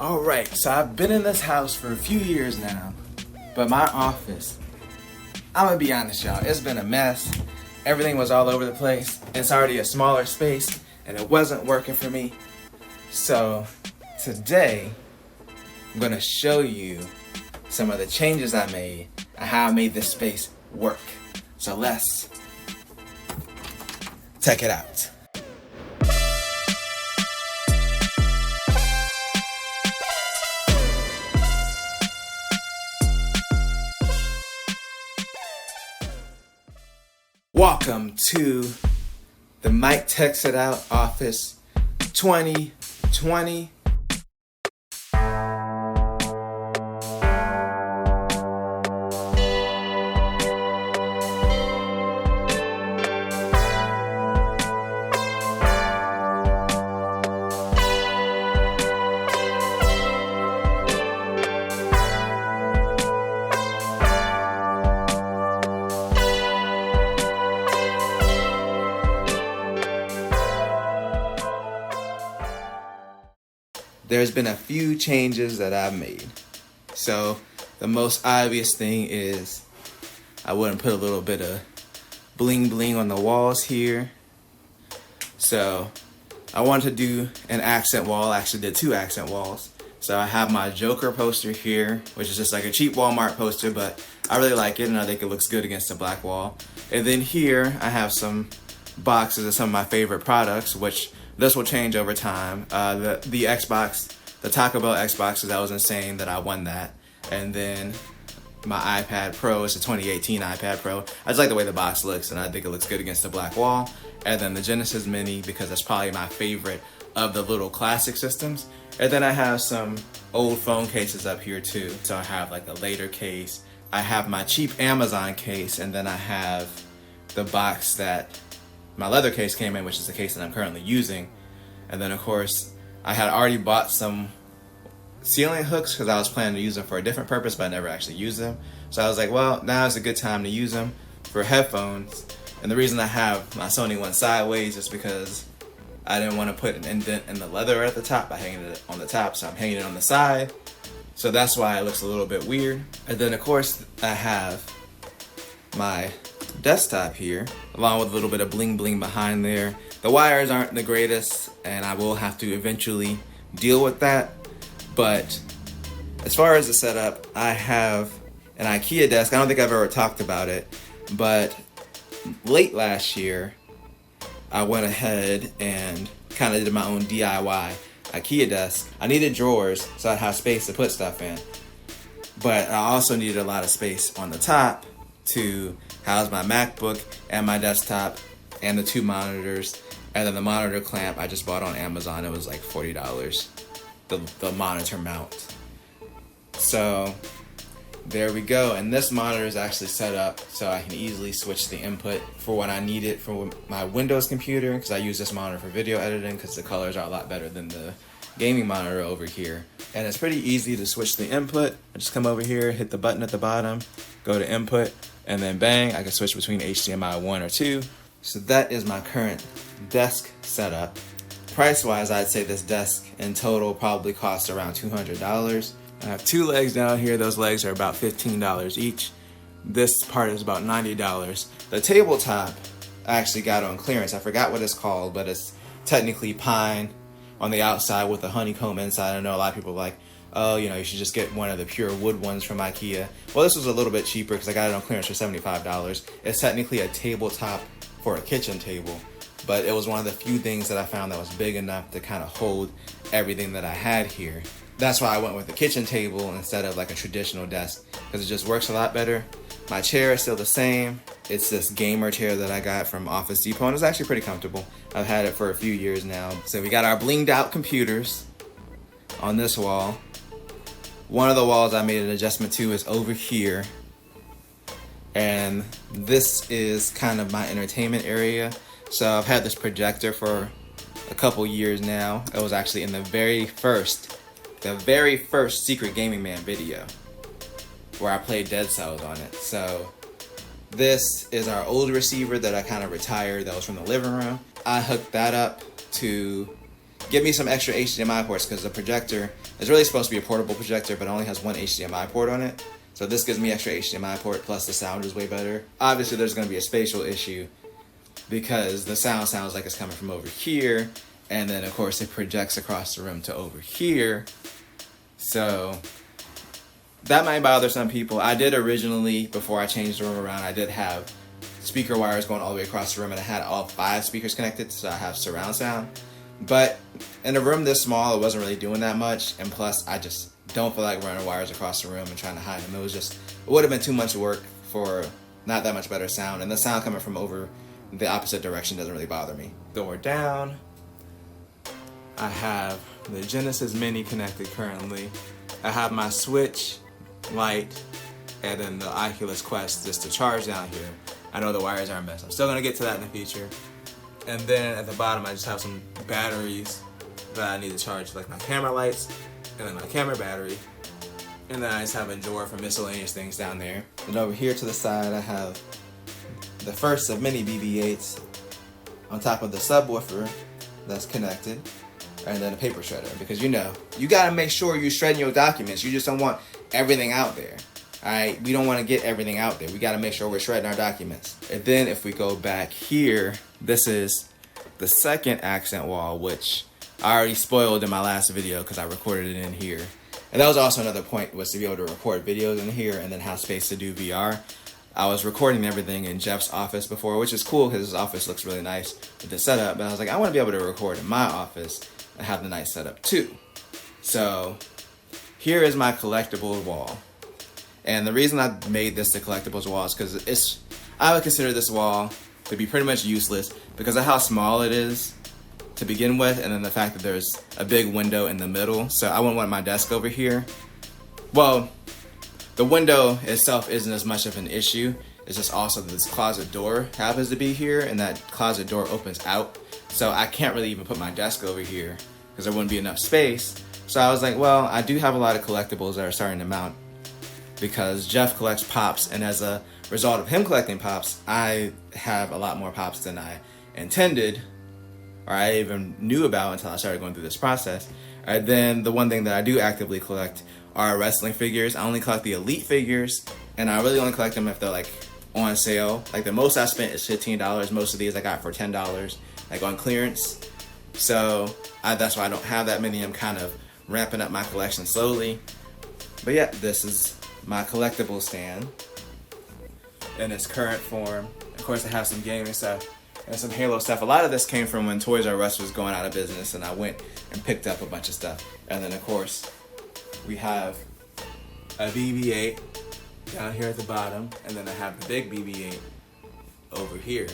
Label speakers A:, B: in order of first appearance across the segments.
A: Alright, so I've been in this house for a few years now, but my office, I'm gonna be honest y'all, it's been a mess. Everything was all over the place. It's already a smaller space and it wasn't working for me. So today, I'm gonna show you some of the changes I made and how I made this space work. So let's check it out. Welcome to the Mike Text It Out Office 2020. There's been a few changes that I've made. So the most obvious thing is I wouldn't put a little bit of bling bling on the walls here. So I wanted to do an accent wall. I actually did two accent walls. So I have my Joker poster here, which is just like a cheap Walmart poster, but I really like it and I think it looks good against the black wall. And then here I have some boxes of some of my favorite products, which this will change over time. The Xbox, the Taco Bell Xbox, that was insane that I won that. And then my iPad Pro, it's a 2018 iPad Pro. I just like the way the box looks and I think it looks good against the black wall. And then the Genesis Mini, because that's probably my favorite of the little classic systems. And then I have some old phone cases up here too. So I have like a later case. I have my cheap Amazon case, and then I have the box that my leather case came in, which is the case that I'm currently using. And then of course, I had already bought some ceiling hooks because I was planning to use them for a different purpose, but I never actually used them. So I was like, well, now is a good time to use them for headphones. And the reason I have my Sony one sideways is because I didn't want to put an indent in the leather at the top by hanging it on the top, so I'm hanging it on the side. So that's why it looks a little bit weird. And then of course, I have my desktop here, along with a little bit of bling bling behind there. The wires aren't the greatest, and I will have to eventually deal with that. But as far as the setup, I have an IKEA desk. I don't think I've ever talked about it, but late last year, I went ahead and kind of did my own DIY IKEA desk. I needed drawers so I'd have space to put stuff in, but I also needed a lot of space on the top to house my MacBook and my desktop and the two monitors. And then the monitor clamp I just bought on Amazon. It was like $40, the monitor mount. So there we go. And this monitor is actually set up so I can easily switch the input for what I need it for my Windows computer, because I use this monitor for video editing because the colors are a lot better than the gaming monitor over here. And it's pretty easy to switch the input. I just come over here, hit the button at the bottom, go to input, and then bang, I can switch between HDMI 1 or 2. So that is my current desk setup. Price-wise, I'd say this desk in total probably costs around $200. I have two legs down here. Those legs are about $15 each. This part is about $90. The tabletop I actually got on clearance. I forgot what it's called, but it's technically pine on the outside with a honeycomb inside. I know a lot of people are like, oh, you should just get one of the pure wood ones from IKEA. Well, this was a little bit cheaper because I got it on clearance for $75. It's technically a tabletop for a kitchen table, but it was one of the few things that I found that was big enough to kind of hold everything that I had here. That's why I went with the kitchen table instead of like a traditional desk, because it just works a lot better. My chair is still the same. It's this gamer chair that I got from Office Depot, and it's actually pretty comfortable. I've had it for a few years now. So we got our blinged out computers on this wall. One of the walls I made an adjustment to is over here. And this is kind of my entertainment area. So I've had this projector for a couple years now. It was actually in the very first Secret Gaming Man video where I played Dead Cells on it. So this is our old receiver that I kind of retired that was from the living room. I hooked that up to give me some extra HDMI ports, because the projector is really supposed to be a portable projector, but it only has one HDMI port on it. So this gives me extra HDMI port, plus the sound is way better. Obviously there's going to be a spatial issue because the sound sounds like it's coming from over here, and then of course it projects across the room to over here. So that might bother some people. I did originally, before I changed the room around, I did have speaker wires going all the way across the room, and I had all 5 speakers connected, so I have surround sound. But in a room this small, it wasn't really doing that much, and plus I just don't feel like running wires across the room and trying to hide them. It would have been too much work for not that much better sound, and the sound coming from over the opposite direction doesn't really bother me. Door down, I have the Genesis Mini connected currently. I have my Switch light, and then the Oculus Quest just to charge down here. I know the wires are a mess. I'm still gonna get to that in the future. And then at the bottom, I just have some batteries that I need to charge, like my camera lights, and then my camera battery. And then I just have a drawer for miscellaneous things down there. And over here to the side, I have the first of many BB-8s on top of the subwoofer that's connected, and then a paper shredder, because you gotta make sure you're shredding your documents. You just don't want everything out there. Alright, we don't want to get everything out there. We gotta make sure we're shredding our documents. And then if we go back here, this is the second accent wall, which I already spoiled in my last video because I recorded it in here. And that was also another point, was to be able to record videos in here and then have space to do VR. I was recording everything in Jeff's office before, which is cool because his office looks really nice with the setup. But I was like, I want to be able to record in my office and have the nice setup too. So here is my collectibles wall. And the reason I made this the collectibles wall is because I would consider this wall to be pretty much useless because of how small it is to begin with, and then the fact that there's a big window in the middle. So I wouldn't want my desk over here. Well, the window itself isn't as much of an issue. It's just also that this closet door happens to be here, and that closet door opens out. So I can't really even put my desk over here because there wouldn't be enough space. So I was like, well, I do have a lot of collectibles that are starting to mount because Jeff collects Pops, and as a result of him collecting Pops, I have a lot more Pops than I intended, or I even knew about until I started going through this process. And then the one thing that I do actively collect are wrestling figures. I only collect the Elite figures, and I really only collect them if they're like on sale. Like the most I spent is $15. Most of these I got for $10, like on clearance. So that's why I don't have that many. I'm kind of ramping up my collection slowly. But yeah, this is my collectible stand in its current form. Of course, I have some gaming stuff and some Halo stuff. A lot of this came from when Toys R Us was going out of business, and I went and picked up a bunch of stuff. And then of course, we have a BB-8 down here at the bottom, and then I have the big BB-8 over here.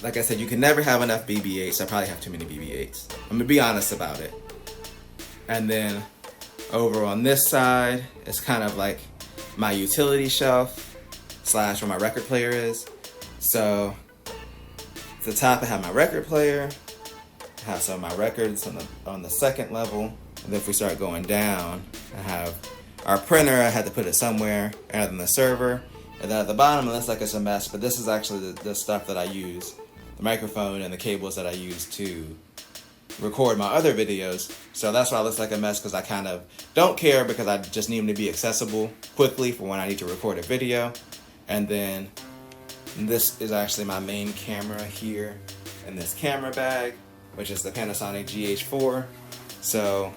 A: Like I said, you can never have enough BB-8s. I probably have too many BB-8s. I'm gonna be honest about it. And then over on this side, it's kind of like my utility shelf / where my record player is. So at the top I have my record player. I have some of my records on the second level. And then if we start going down, I have our printer. I had to put it somewhere other than the server. And then at the bottom, it looks like it's a mess, but this is actually the stuff that I use. The microphone and the cables that I use to record my other videos. So that's why it looks like a mess, because I kind of don't care, because I just need them to be accessible quickly for when I need to record a video. And then this is actually my main camera here in this camera bag, which is the Panasonic GH4. So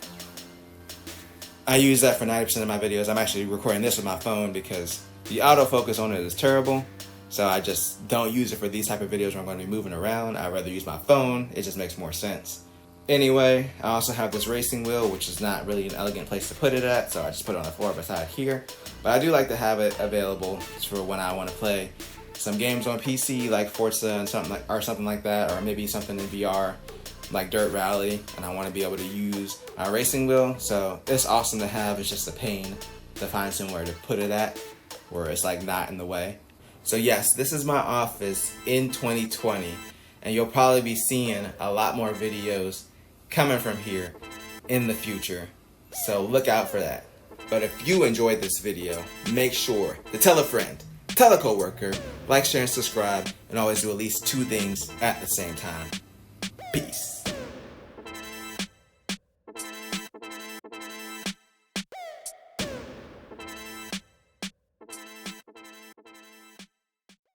A: I use that for 90% of my videos. I'm actually recording this with my phone because the autofocus on it is terrible. So I just don't use it for these type of videos where I'm going to be moving around. I'd rather use my phone. It just makes more sense. Anyway, I also have this racing wheel, which is not really an elegant place to put it at, so I just put it on the floor beside here. But I do like to have it available for when I want to play some games on PC, like Forza and something like that, or maybe something in VR, like Dirt Rally, and I want to be able to use my racing wheel. So it's awesome to have. It's just a pain to find somewhere to put it at where it's like not in the way. So yes, this is my office in 2020, and you'll probably be seeing a lot more videos coming from here in the future. So look out for that. But if you enjoyed this video, make sure to tell a friend, tell a coworker, like, share, and subscribe, and always do at least 2 things at the same time. Peace.